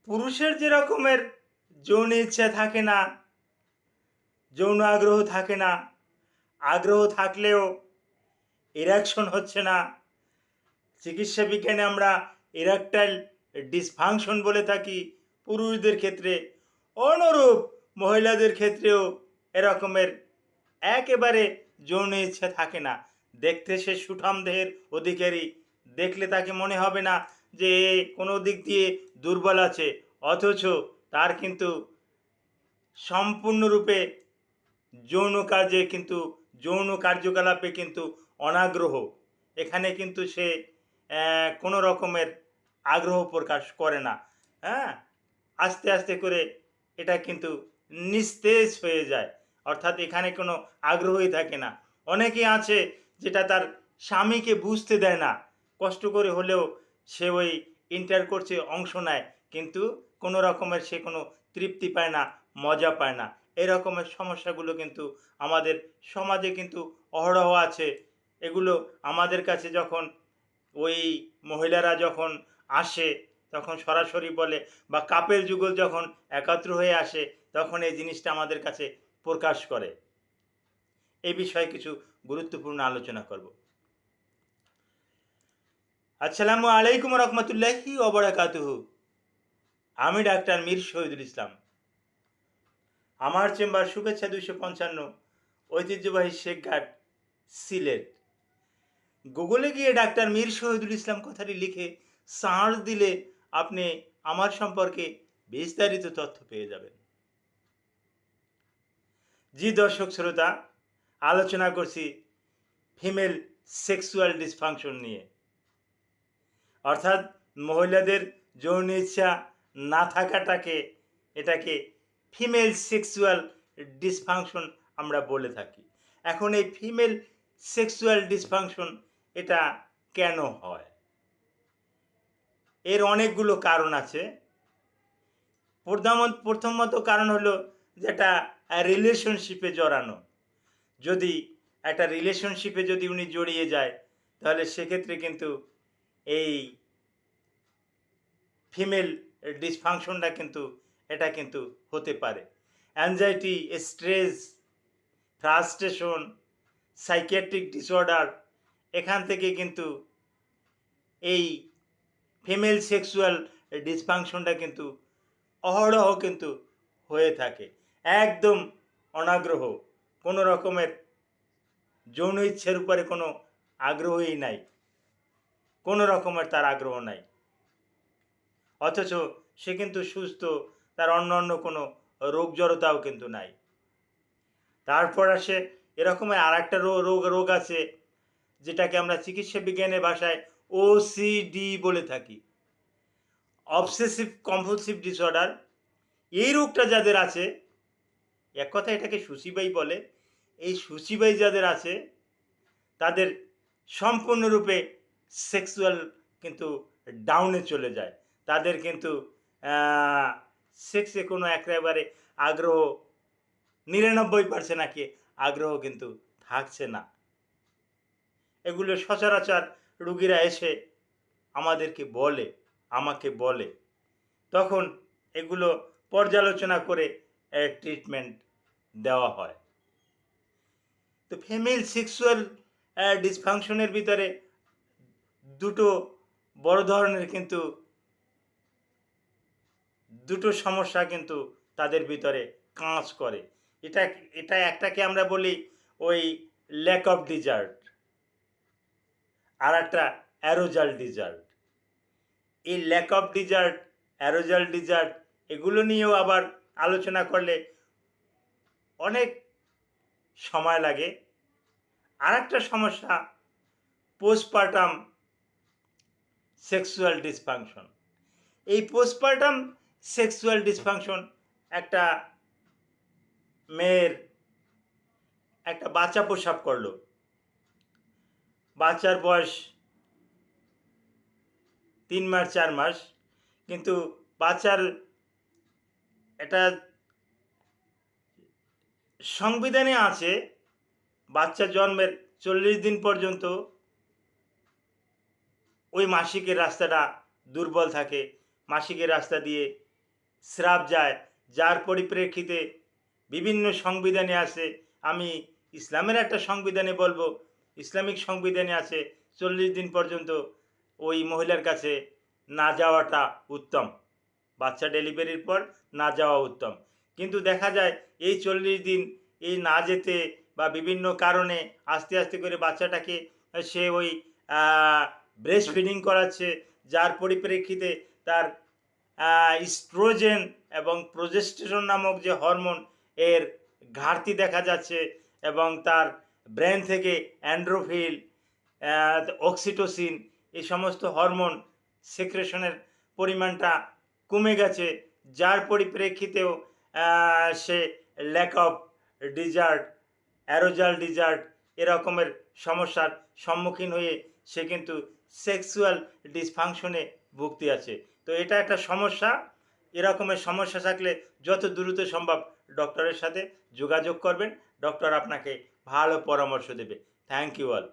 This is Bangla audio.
পুরুষের যে রকমের যৌন ইচ্ছা থাকে না, যৌন আগ্রহ থাকে না, আগ্রহ থাকলেও ইরেকশন হচ্ছে না, চিকিৎসা বিজ্ঞানে আমরা ইরেকটাইল ডিসফাংশন বলে থাকি পুরুষদের ক্ষেত্রে, অনুরূপ মহিলাদের ক্ষেত্রেও এরকমের একেবারে যৌন ইচ্ছা থাকে না। দেখতে সে সুঠাম দেহের অধিকারী, দেখলে তাকে মনে হবে না যে এ কোনো দিক দিয়ে দুর্বল আছে, অথচ তার কিন্তু সম্পূর্ণরূপে যৌন কাজে কিন্তু যৌন কার্যকলাপে কিন্তু অনাগ্রহ। এখানে কিন্তু সে কোনো রকমের আগ্রহ প্রকাশ করে না। হ্যাঁ, আস্তে আস্তে করে এটা কিন্তু নিস্তেজ হয়ে যায়, অর্থাৎ এখানে কোনো আগ্রহই থাকে না। অনেকেই আছে যেটা তার স্বামীকে বুঝতে দেয় না, কষ্ট করে হলেও সে ওই ইন্টারকোর্সে অংশ নেয়, কিন্তু কোনো রকমের সে কোনো তৃপ্তি পায় না, মজা পায় না। এই রকমের সমস্যাগুলো কিন্তু আমাদের সমাজে কিন্তু অহরহ আছে। এগুলো আমাদের কাছে যখন ওই মহিলারা যখন আসে তখন সরাসরি বলে, বা কাপেল যুগল যখন একাত্র হয়ে আসে তখন এই জিনিসটা আমাদের কাছে প্রকাশ করে। এই বিষয়ে কিছু গুরুত্বপূর্ণ আলোচনা করব। আসসালামু আলাইকুম রহমতুল্লাহি ওবরাকাতুহু। আমি ডাক্তার মীর শহীদুল ইসলাম। আমার চেম্বার শুভেচ্ছা 255, ঐতিহ্যবাহী শেখঘাট, সিলেট। গুগলে গিয়ে ডাক্তার মীর শহীদুল ইসলাম কথাটি লিখে সার্চ দিলে আপনি আমার সম্পর্কে বিস্তারিত তথ্য পেয়ে যাবেন। জি দর্শক শ্রোতা, আলোচনা করছি ফিমেল সেক্সুয়াল ডিসফাংশন নিয়ে, অর্থাৎ মহিলাদের যৌন ইচ্ছা না থাকাটাকে, এটাকে ফিমেল সেক্সুয়াল ডিসফাংশন আমরা বলে থাকি। এখন এই ফিমেল সেক্সুয়াল ডিসফাংশন এটা কেন হয়? এর অনেকগুলো কারণ আছে। প্রথমত কারণ হলো যেটা রিলেশনশিপে জড়ানো। যদি একটা রিলেশনশিপে যদি উনি জড়িয়ে যায় তাহলে সেক্ষেত্রে কিন্তু এই ফিমেল ডিসফাংশনটা কিন্তু এটা কিন্তু হতে পারে। Anxiety, stress, frustration, psychiatric disorder, এখান থেকে কিন্তু এই ফিমেল সেক্সুয়াল ডিসফাংশনটা কিন্তু অহরহ কিন্তু হয়ে থাকে। একদম অনাগ্রহ, কোনো রকমের যৌন ইচ্ছের উপরে কোনো আগ্রহই নাই, কোনো রকমের তার আগ্রহ নাই, অথচ সে কিন্তু সুস্থ, তার অন্য অন্য কোনো রোগ জড়তাও কিন্তু নাই। তারপর আসে এরকমের আর একটা রোগ আছে যেটাকে আমরা চিকিৎসা বিজ্ঞানের ভাষায় ওসিডি বলে থাকি, অবসেসিভ কম্পালসিভ ডিসঅর্ডার। এই রোগটা যাদের আছে, এক কথা এটাকে সূচিবাই বলে, এই সূচিবাই যাদের আছে তাদের সম্পূর্ণরূপে সেক্সুয়াল কিন্তু ডাউনে চলে যায়। তাদের কিন্তু সেক্সে কোনো একেবারে আগ্রহ 99% নাকি আগ্রহ কিন্তু থাকছে না। এগুলো সচরাচর রুগীরা এসে আমাদেরকে বলে, আমাকে বলে, তখন এগুলো পর্যালোচনা করে ট্রিটমেন্ট দেওয়া হয়। তো ফিমেল সেক্সুয়াল ডিসফাংশনের ভিতরে দুটো বড় ধরনের কিন্তু দুটো সমস্যা কিন্তু তাদের ভিতরে কাজ করে। এটা এটা একটাকে আমরা বলি ওই ল্যাক অফ ডিজার্ট, আর একটা অ্যারোজাল ডিজার্ট। এই ল্যাক অফ ডিজার্ট, অ্যারোজাল ডিজার্ট, এগুলো নিয়েও আবার আলোচনা করলে অনেক সময় লাগে। আর একটা সমস্যা পোস্টপার্টাম সেক্সুয়াল ডিসফাংশন। এই পোস্টপার্টাম সেক্সুয়াল ডিসফাংশন একটা মেয়ের একটা বাচ্চা প্রসব করলো, বাচ্চার বয়স 3 মাস 4 মাস, কিন্তু বাচ্চার এটা সংবিধানে আছে বাচ্চা জন্মের 40 দিন পর্যন্ত ওই মাসিকের রাস্তাটা দুর্বল থাকে, মাসিকের রাস্তা দিয়ে স্রাব যায়, যার পরিপ্রেক্ষিতে বিভিন্ন সংবিধানে আছে, আমি ইসলামের একটা সংবিধানে বলবো, ইসলামিক সংবিধানে আছে 40 দিন পর্যন্ত ওই মহিলার কাছে না যাওয়াটা উত্তম, বাচ্চা ডেলিভারির পর না যাওয়া উত্তম। কিন্তু দেখা যায় এই 40 দিন এই না যেতে বা বিভিন্ন কারণে আস্তে আস্তে করে বাচ্চাটাকে সে ওই ব্রেস্ট ফিডিং করাচ্ছে, যার পরিপ্রেক্ষিতে তার ইস্ট্রোজেন এবং প্রোজেস্টেরন নামক যে হরমোন এর ঘাটতি দেখা যাচ্ছে, এবং তার ব্রেন থেকে অ্যান্ড্রোফিল, অক্সিটোসিন এই সমস্ত হরমোন সেক্রেশনের পরিমাণটা কমে গেছে, যার পরিপ্রেক্ষিতেও সে ল্যাক অফ ডিজার্ট, অ্যারোজাল ডিজার্ট এরকমের সমস্যার সম্মুখীন হয়ে সে কিন্তু সেক্সুয়াল ডিসফাংশনে ভুগতে আছে। তো এটা একটা সমস্যা। এরকমের সমস্যা থাকলে যত দ্রুত সম্ভব ডক্টরের সাথে যোগাযোগ করবেন, ডক্টর আপনাকে ভালো পরামর্শ দেবে। Thank you all.